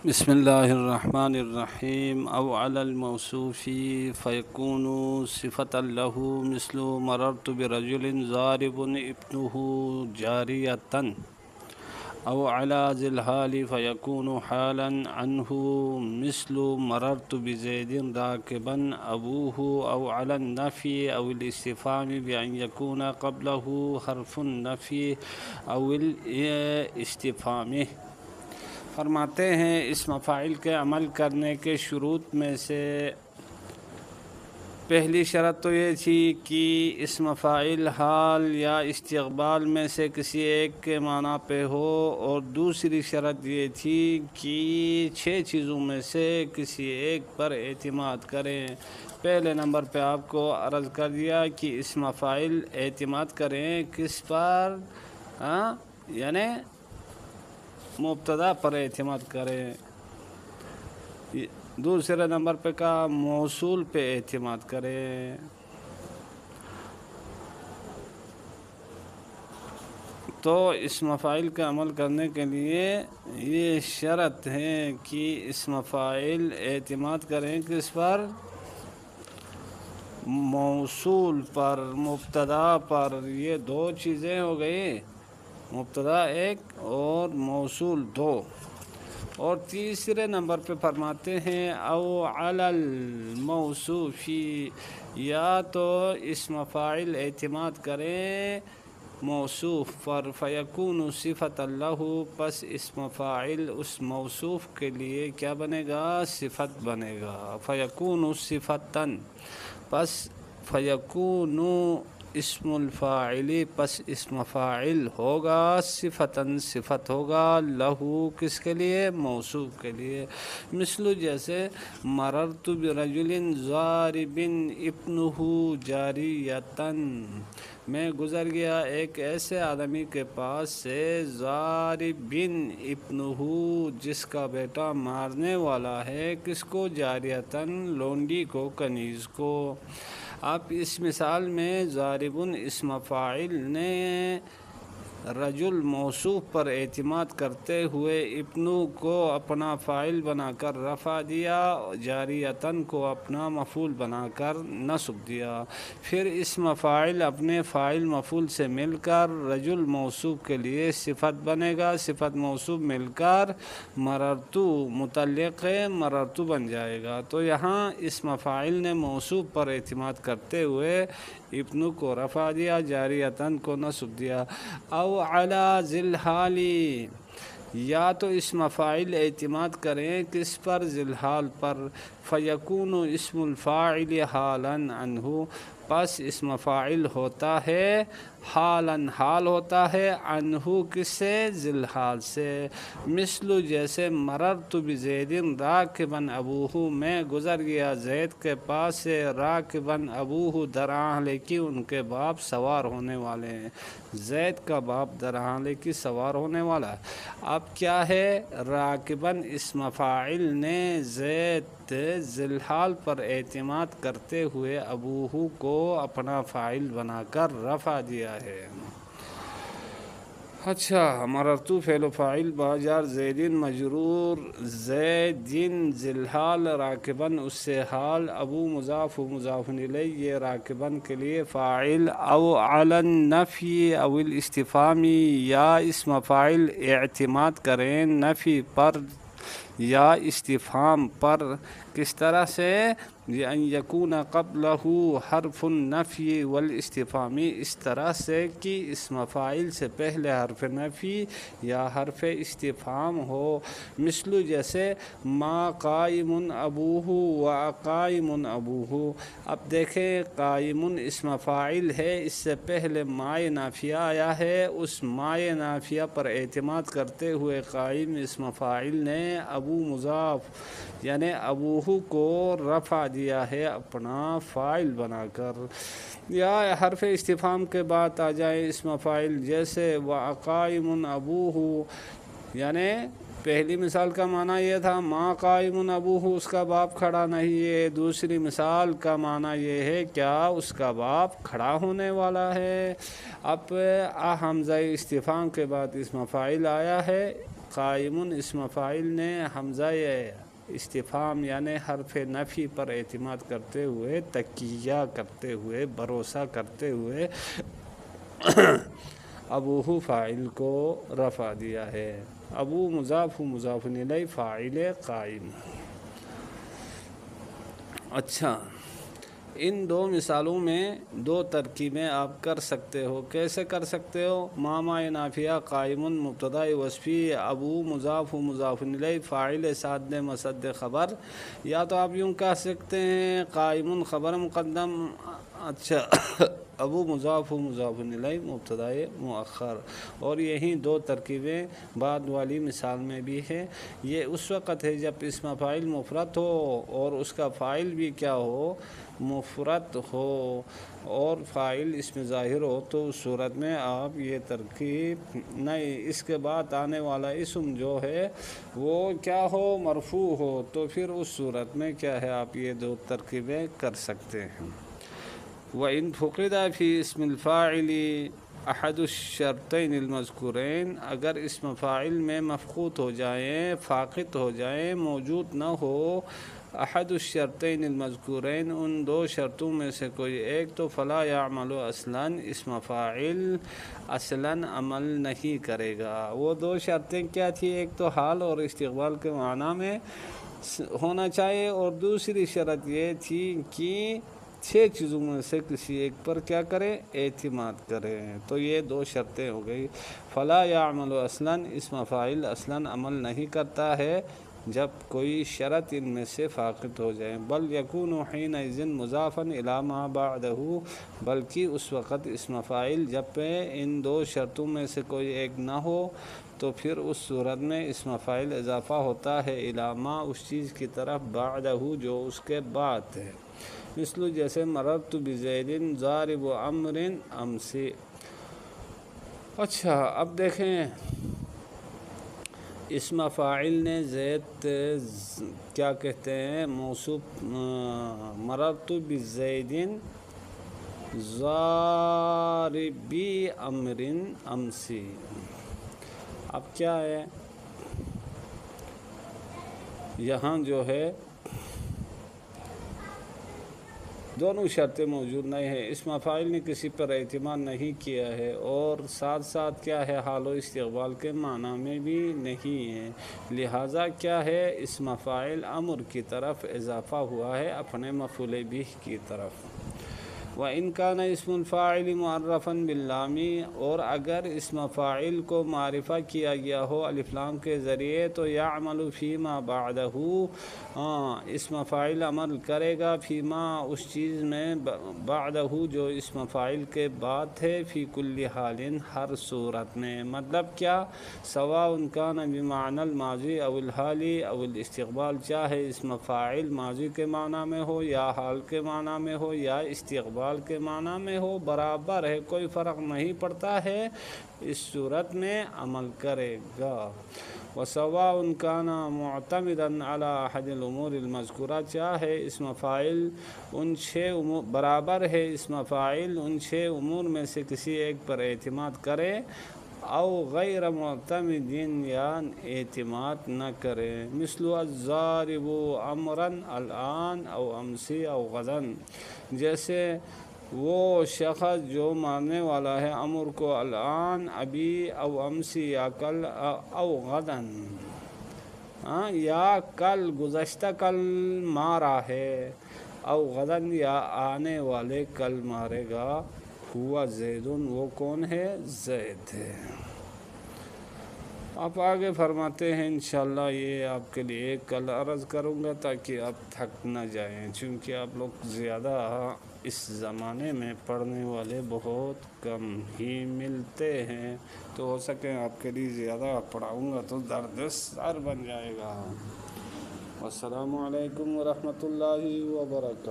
بسم اللہ الرحمن الرحیم او علی الموصوف فیکون صفۃ له مثل مررت برجل ضارب ابنه جاریۃ او علی ذی الحال فیکون حالا عنه مثل مررت بزید راکبا ابوه او علی النفی او الاستفهام بأن یکون قبله حرف النفی او الاستفهام۔ فرماتے ہیں اسم فاعل کے عمل کرنے کے شروط میں سے پہلی شرط تو یہ تھی کہ اسم فاعل حال یا استقبال میں سے کسی ایک کے معنی پہ ہو، اور دوسری شرط یہ تھی کہ 6 چیزوں میں سے کسی ایک پر اعتماد کریں۔ پہلے نمبر پہ آپ کو عرض کر دیا کہ اسم فاعل اعتماد کریں کس پر؟ یعنی مبتدا پر اعتماد کریں۔ دوسرے نمبر پہ کہا موصول پہ اعتماد کریں۔ تو اسم فاعل کا عمل کرنے کے لیے یہ شرط ہے کہ اسم فاعل اعتماد کریں کس پر؟ موصول پر، مبتدا پر۔ یہ 2 چیزیں ہو گئی، مبتدا ایک اور موصول 2۔ اور تیسرے نمبر پہ فرماتے ہیں او علی الموصوف، یا تو اسم فاعل اعتماد کریں موصوف پر، فیکون صفۃ له، پس اسم فاعل اس موصوف کے لیے کیا بنے گا؟ صفت بنے گا۔ فیکون صفتاً، پس فیکون اسم الفاعل، پس اسم فاعل ہوگا صفتاً، صفت ہوگا لہو، کس کے لیے؟ موصوف کے لیے۔ مثل جیسے مررت برجل ضارب ابنہ جاریۃ، میں گزر گیا ایک ایسے آدمی کے پاس سے ضارب ابنہ، جس کا بیٹا مارنے والا ہے کس کو؟ جاریۃ، لونڈی کو، کنیز کو۔ اب اس مثال میں ضارب اسم فاعل نے رجل موصوف پر اعتماد کرتے ہوئے ابنو کو اپنا فاعل بنا کر رفع دیا، جاریتن کو اپنا مفعول بنا کر نصب دیا۔ پھر اسم فاعل اپنے فاعل مفعول سے مل کر رجل موصوف کے لیے صفت بنے گا، صفت موصوف مل کر مررتو متعلق مررتو بن جائے گا۔ تو یہاں اسم فاعل نے موصوف پر اعتماد کرتے ہوئے ابنو کو رفع دیا، جاریتن کو نصب دیا۔ او علی ذی الحال، یا تو اسم فاعل اعتماد کریں کس پر؟ ذی الحال پر، فیکون اسم الفاعل حالا عنہ، پس اسم فاعل ہوتا ہے حالاً، حال ہوتا ہے عنہ کس سے؟ ذی الحال سے۔ مثل جیسے مررت بزید راکبا ابوہ، میں گزر گیا زید کے پاس سے راکبا ابوہ، درحال کہ ان کے باپ سوار ہونے والے ہیں۔ زید کا باپ درحال کہ سوار ہونے والا ہے۔ اب کیا ہے؟ راکبا اسم فاعل نے زید ذی الحال پر اعتماد کرتے ہوئے ابوہ کو اپنا فاعل بنا کر رفع دیا ہے۔ اچھا، مررتو فعل و فاعل باجار زیدین مجرور، زیدین ذی الحال، راکباً اس سے حال، ابو مضاف و مضاف الیہ، یہ راکباً کے لیے فاعل۔ او علی النفی او الاستفهامی، یا اسم فاعل اعتماد کریں نفی پر یا استفہام پر، کس طرح سے؟ ان یکون قبلہ حرف النفی والاستفہام، اس طرح سے کہ اسم فاعل سے پہلے حرف نفی یا حرف استفہام ہو۔ مثل جیسے ما قائم ابوہ و قائم ابوہ، اب دیکھیں قائم اسم فاعل ہے، اس سے پہلے مائے نافیہ آیا ہے، اس مائے نافیہ پر اعتماد کرتے ہوئے قائم اسم فاعل نے ابو مضاف یعنی ابوہ کو رفع دیا ہے اپنا فاعل بنا کر۔ یا حرف استفہام کے بعد آ جائے اسم فاعل، جیسے وقائم ابوہ، یعنی پہلی مثال کا معنی یہ تھا ما قائم ابوہ، اس کا باپ کھڑا نہیں ہے۔ دوسری مثال کا معنی یہ ہے کیا؟ اس کا باپ کھڑا ہونے والا ہے۔ اب حمزہ استفہام کے بعد اسم فاعل آیا ہے، قائمن اسم فاعل نے حمزہ استفہام یعنی حرف نفی پر اعتماد کرتے ہوئے، تکیہ کرتے ہوئے، بھروسہ کرتے ہوئے ابوہ فاعل کو رفع دیا ہے۔ ابو مضاف مضاف الیہ فاعل قائم۔ اچھا، ان دو مثالوں میں دو ترکیبیں آپ کر سکتے ہو۔ کیسے کر سکتے ہو؟ ماما نافیہ قائم مبتدا وصفی، ابو مضاف مضاف الیہ فاعل صاد مصد خبر، یا تو آپ یوں کہہ سکتے ہیں قائم خبر مقدم، اچھا ابو مضاف مضاف الیہ مبتدا مؤخر، اور یہی دو ترکیبیں بعد والی مثال میں بھی ہے۔ یہ اس وقت ہے جب اسم فاعل مفرد ہو اور اس کا فاعل بھی کیا ہو؟ مفرد ہو، اور فاعل اس میں ظاہر ہو، تو اس صورت میں آپ یہ ترکیب نہیں، اس کے بعد آنے والا اسم جو ہے وہ کیا ہو؟ مرفوع ہو، تو پھر اس صورت میں کیا ہے؟ آپ یہ دو ترکیبیں کر سکتے ہیں۔ وَإِنْ فُقِدَ فِي اسم الفاعل احد الشرطین المذکورین، اگر اسم فاعل میں مفقود ہو جائیں، فاقد ہو جائیں، موجود نہ ہو احد الشرطین المذکورین، ان دو شرطوں میں سے کوئی ایک، تو فلا یعمل اصلا، اسم فاعل اصلا عمل نہیں کرے گا۔ وہ دو شرطیں کیا تھی؟ ایک تو حال اور استقبال کے معنی میں ہونا چاہیے، اور دوسری شرط یہ تھی کہ 6 چیزوں میں سے کسی ایک پر کیا کرے؟ اعتماد کرے۔ تو یہ دو شرطیں ہو گئی۔ فلا یعمل اصلا، اسم فاعل اصلا عمل نہیں کرتا ہے جب کوئی شرط ان میں سے فاقد ہو جائے، بل یکون حینئذ مضافا الی ما بعدہ، بلکہ اس وقت اسم فاعل جب ان دو شرطوں میں سے کوئی ایک نہ ہو تو پھر اس صورت میں اسم فاعل اضافہ ہوتا ہے الی ما، اس چیز کی طرف، بعدہ جو اس کے بعد ہے، مثل جیسے مررت بزید ضارب عمر امسی۔ اچھا، اب دیکھیں اسم فاعل نے زید کیا کہتے ہیں؟ موصوف، مررت بزید ضاربی عمر امسی۔ اب کیا ہے یہاں جو ہے دونوں شرطیں موجود نہیں ہیں، اسم فاعل نے کسی پر اعتماد نہیں کیا ہے، اور ساتھ ساتھ کیا ہے؟ حال و استقبال کے معنی میں بھی نہیں ہے، لہٰذا کیا ہے؟ اسم فاعل امر کی طرف اضافہ ہوا ہے اپنے مفعول بہ کی طرف۔ وَإِنْ كَانَ اسم الفاعل معرفا باللام، اور اگر اسم فاعل کو معرفہ کیا گیا ہو الف لام کے ذریعے، تو یعمل فیما بعدہ، اسم فاعل عمل کرے گا فیما، اس چیز میں، بعدہ جو اسم فاعل کے بعد ہے، فی کل حال، ہر صورت میں۔ مطلب کیا؟ سواء کان بمعنی الماضی او الحالی او الاستقبال، چاہے اسم فاعل ماضی کے معنی میں ہو یا حال کے معنی میں ہو یا استقبال کے معنی میں ہو، برابر ہے، کوئی فرق نہیں پڑتا ہے، اس صورت میں عمل کرے گا۔ وَسَوَاءٌ كَانَ مُعْتَمِدًا عَلَى أَحَدِ الْأُمُورِ الْمَذْكُورَةِ، چاہے اسم فاعل ان 6 امور، برابر ہے اسم فاعل ان 6 امور میں سے کسی ایک پر اعتماد کرے، او غیر معتمد، یا اعتماد نہ کرے، مثل الضارب عمرا الآن او امسی او غدا، جیسے وہ شخص جو مارنے والا ہے امر کو الآن، ابھی، او امسی یا کل، او غدن یا کل، گزشتہ کل مارا ہے، او غدن یا آنے والے کل مارے گا، ہوا زید، وہ کون ہے؟ زید ہے۔ آپ آگے فرماتے ہیں انشاءاللہ یہ آپ کے لیے کل عرض کروں گا تاکہ آپ تھک نہ جائیں، چونکہ آپ لوگ زیادہ اس زمانے میں پڑھنے والے بہت کم ہی ملتے ہیں، تو ہو سکے آپ کے لیے زیادہ پڑھاؤں گا تو درد سر بن جائے گا۔ والسلام علیکم ورحمۃ اللہ وبرکاتہ۔